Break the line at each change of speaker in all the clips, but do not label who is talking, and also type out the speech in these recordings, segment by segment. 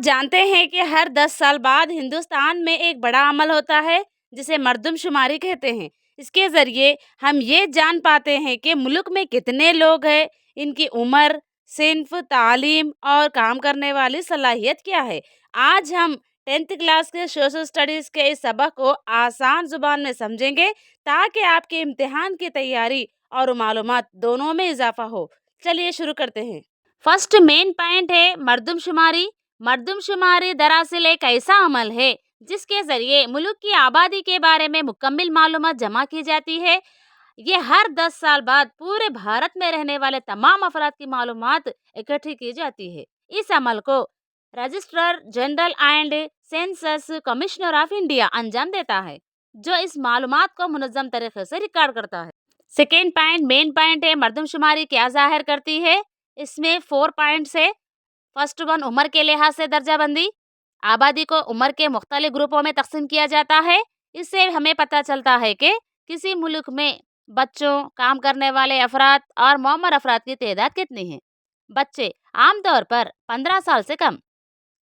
जानते हैं कि हर 10 साल बाद हिंदुस्तान में एक बड़ा अमल होता है जिसे मर्दमशुमारी कहते हैं। इसके ज़रिए हम ये जान पाते हैं कि मुल्क में कितने लोग हैं, इनकी उम्र, सिन्फ, तालीम और काम करने वाली सलाहियत क्या है। आज हम 10th क्लास के सोशल स्टडीज़ के इस सबक को आसान ज़ुबान में समझेंगे ताकि आपके इम्तिहान की तैयारी और मालूमात दोनों में इजाफा हो। चलिए शुरू करते हैं। फर्स्ट मेन पॉइंट है मर्दमशुमारी। मर्दमशुमारी दरअसल एक ऐसा अमल है जिसके जरिए मुल्क की आबादी के बारे में मुकम्मल मालूमात जमा की जाती है। ये हर 10 साल बाद पूरे भारत में रहने वाले तमाम अफराद की मालूमात इकट्ठी की जाती है। इस अमल को registrar general and census commissioner of India अंजाम देता है, जो इस मालूमात को मुनज़्ज़म तरीके से रिकॉर्ड करता है। सेकेंड पॉइंट मेन पॉइंट है मर्दमशुमारी क्या जाहिर करती है। इसमें 4 पॉइंट्स है। फर्स्ट वन, उम्र के लिहाज से दर्जाबंदी। आबादी को उम्र के मुख्तलिफ ग्रुपों में तकसीम किया जाता है। इससे हमें पता चलता है कि किसी मुल्क में बच्चों, काम करने वाले अफराद और मुअम्मर अफराद की तादाद कितनी है। बच्चे आमतौर पर 15 साल से कम।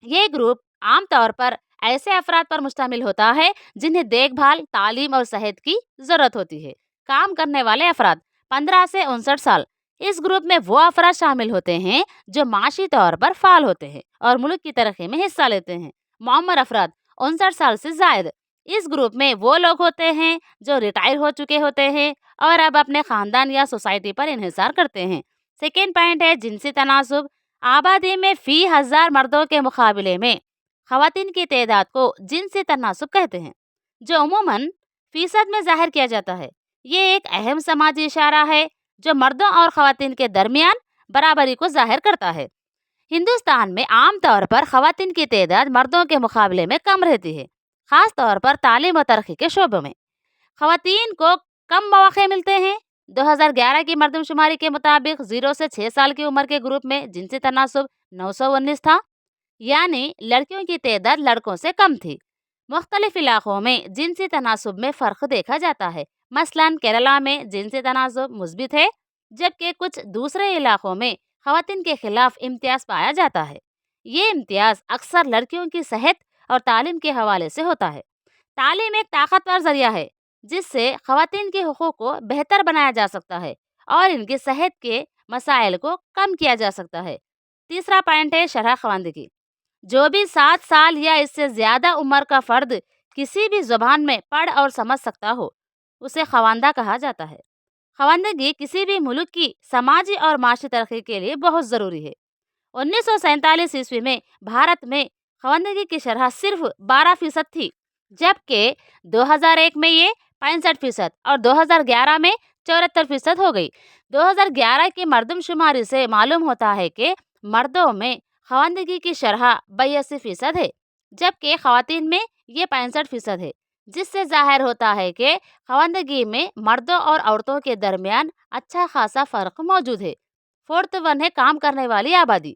ये ग्रुप आमतौर पर ऐसे अफराद पर मुश्तमिल होता है जिन्हें देखभाल, तालीम और सेहत की ज़रूरत होती है। काम करने वाले अफराद 15 से 59 साल। इस ग्रुप में वो अफराद शामिल होते हैं जो माशी तौर पर फाल होते हैं और मुल्क की तरक्की में हिस्सा लेते हैं। मुअम्मर अफराद 59 साल से ज़ायद। इस ग्रुप में वो लोग होते हैं जो रिटायर हो चुके होते हैं और अब अपने ख़ानदान या सोसाइटी पर इन्हिसार करते हैं। सेकेंड पॉइंट है जिनसी तनासुब। आबादी में फ़ी 1000 मर्दों के मुकाबले में ख़वातीन की तादाद को जिनसी तनासुब कहते हैं, जो अमूमन फ़ीसद में ज़ाहिर किया जाता है। ये एक अहम समाजी इशारा है जो मर्दों और ख़वातीन के दरमियान बराबरी को ज़ाहिर करता है। हिंदुस्तान में आम तौर पर ख़वातीन की तादाद मर्दों के मुकाबले में कम रहती है, ख़ास तौर पर तालीम और तरक्की के शोबों में ख़वातीन को कम मौक़े मिलते हैं। 2011 की मर्दमशुमारी के मुताबिक 0 से 6 साल की उम्र के ग्रुप में जिनसी तनासुब 919 था, यानी लड़कियों की तादाद लड़कों से कम थी। मुख्तलिफ इलाक़ों में जिनसी तनासुब में फ़र्क देखा जाता है। मसलन केरला में जिनसी तनासुब मुस्बित है, जबकि कुछ दूसरे इलाक़ों में ख़वातीन के खिलाफ इम्तियाज़ पाया जाता है। ये इम्तियाज़ अक्सर लड़कियों की सेहत और तालीम के हवाले से होता है। तालीम एक ताकतवर ज़रिया है जिससे ख़वातीन के हुकूक़ को बेहतर बनाया जा सकता है और इनकी सेहत के मसाइल को कम किया जा सकता है। तीसरा पॉइंट है शरह ख़वानदगी। जो भी 7 साल या इससे ज़्यादा उम्र का फ़र्द किसी भी ज़ुबान में पढ़ और समझ सकता हो, उसे ख़वानदा कहा जाता है। ख़वानदगी किसी भी मुल्क की समाजी और माशी तरक्की के लिए बहुत ज़रूरी है। 1947 ईस्वी में भारत में ख़वानदगी की शरह सिर्फ 12% थी, जबकि 2001 में ये 65% और 2011 में 74% हो गई। 2011 की मर्दमशुमारी से मालूम होता है कि मर्दों में ख़वानदगी की शरह 82% है, जबकि ख़वातीन में ये 65% है, जिससे ज़ाहिर होता है कि ख़वानदगी में मर्दों और औरतों के दरमियान अच्छा खासा फ़र्क मौजूद है। फोर्थ वन है काम करने वाली आबादी।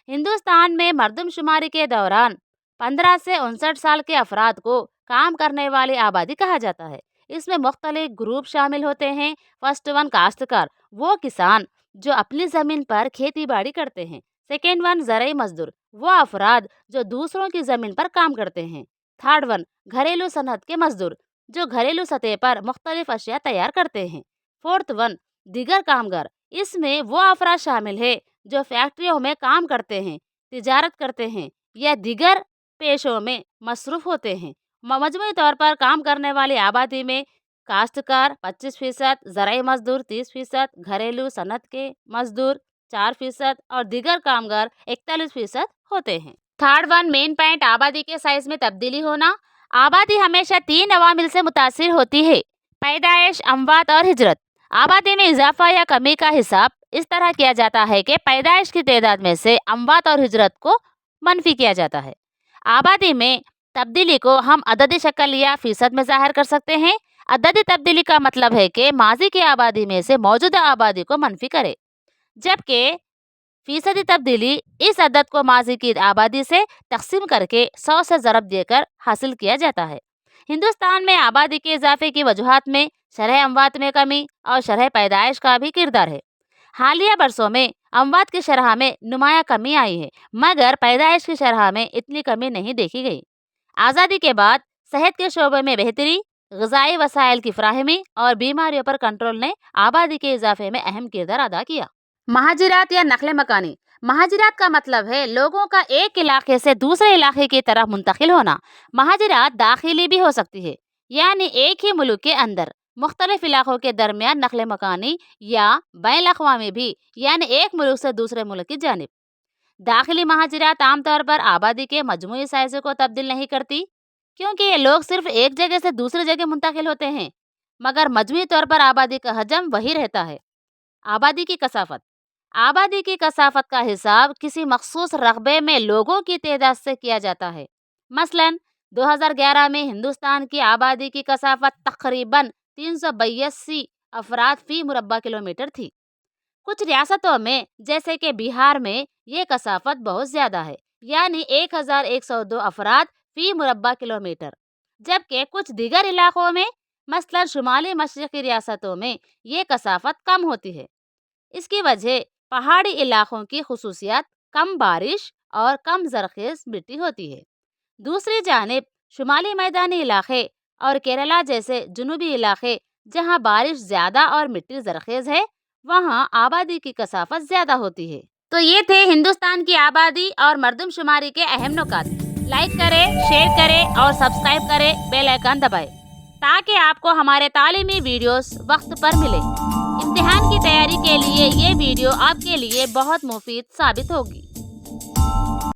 हिंदुस्तान में मर्दमशुमारी के दौरान 15 से 59 साल के अफराद को काम करने वाली आबादी कहा जाता है। इसमें मुख्तलिफ ग्रुप शामिल होते हैं। फर्स्ट वन काश्तकार, वो किसान जो अपनी ज़मीन पर खेती बाड़ी करते हैं। सेकेंड वन ज़रई मजदूर, वो अफराद जो दूसरों की ज़मीन पर काम करते हैं। थर्ड वन घरेलू सनअत के मजदूर, जो घरेलू सतह पर मुख्तलिफ अशिया तैयार करते हैं। फोर्थ वन दीगर कामगार, इसमें वो अफराद शामिल है जो फैक्ट्रियों में काम करते हैं, तिजारत करते हैं या दीगर पेशों में मसरूफ़ होते हैं। मजमूई तौर पर काम करने वाली आबादी में काश्तकार 25%, ज़रई मजदूर 30%, घरेलू सनअत के मजदूर 4% और दीगर कामगार 41% होते हैं। थर्ड वन मेन पॉइंट आबादी के साइज में तब्दीली होना। आबादी हमेशा 3 अवामिल से मुतासिर होती है: पैदाइश, अमवात और हिजरत। आबादी में इजाफा या कमी का हिसाब इस तरह किया जाता है कि पैदाइश की तादाद में से अमवात और हिजरत को मनफी किया जाता है। आबादी में तब्दीली को हम अददी शक्ल या फ़ीसद में ज़ाहिर कर सकते हैं। अददी तब्दीली का मतलब है कि माजी की आबादी में से मौजूदा आबादी को मनफी करे, जबकि फ़ीसदी तब्दीली इस अदद को माजी की आबादी से तकसीम करके 100 से ज़रब देकर हासिल किया जाता है। हिंदुस्तान में आबादी के इजाफे की वजूहात में शरह अमवात में कमी और शरह पैदाइश का भी किरदार है। حالیہ برسوں میں اموات کی شرح میں نمایاں کمی آئی ہے، مگر پیدائش کی شرح میں اتنی کمی نہیں دیکھی گئی۔ آزادی کے بعد صحت کے شعبے میں بہتری، غذائی وسائل کی فراہمی اور بیماریوں پر کنٹرول نے آبادی کے اضافے میں اہم کردار ادا کیا۔ مہاجرات یا نقل مکانی۔ مہاجرات کا مطلب ہے لوگوں کا ایک علاقے سے دوسرے علاقے کی طرف منتقل ہونا۔ مہاجرات داخلی بھی ہو سکتی ہے، یعنی ایک ہی ملک کے اندر مختلف علاقوں کے درمیان نقل مکانی، یا بین الاقوامی بھی، یعنی ایک ملک سے دوسرے ملک کی جانب۔ داخلی مہاجرات عام طور پر آبادی کے مجموعی سائز کو تبدیل نہیں کرتی، کیونکہ یہ لوگ صرف ایک جگہ سے دوسری جگہ منتقل ہوتے ہیں، مگر مجموعی طور پر آبادی کا حجم وہی رہتا ہے۔ آبادی کی کثافت۔ آبادی کی کثافت کا حساب کسی مخصوص رقبے میں لوگوں کی تعداد سے کیا جاتا ہے۔ مثلاً 2011 میں ہندوستان کی آبادی کی کثافت تقریباً 382 افراد فی مربع کلومیٹر تھی۔ کچھ ریاستوں میں جیسے کہ بہار میں یہ کثافت بہت زیادہ ہے، یعنی 1102 افراد فی مربع کلومیٹر، جبکہ کچھ دیگر علاقوں میں مثلاً شمالی مشرقی ریاستوں میں یہ کثافت کم ہوتی ہے۔ اس کی وجہ پہاڑی علاقوں کی خصوصیات، کم بارش اور کم زرخیز مٹی ہوتی ہے۔ دوسری جانب شمالی میدانی علاقے اور کیرلا جیسے جنوبی علاقے جہاں بارش زیادہ اور مٹی زرخیز ہے، وہاں آبادی کی کثافت زیادہ ہوتی ہے۔ تو یہ تھے ہندوستان کی آبادی اور مردم شماری کے اہم نکات۔ لائک کریں، شیئر کریں اور سبسکرائب کریں، بیل آئیکن دبائیں تاکہ آپ کو ہمارے تعلیمی ویڈیوز وقت پر ملے۔ امتحان کی تیاری کے لیے یہ ویڈیو آپ کے لیے بہت مفید ثابت ہوگی۔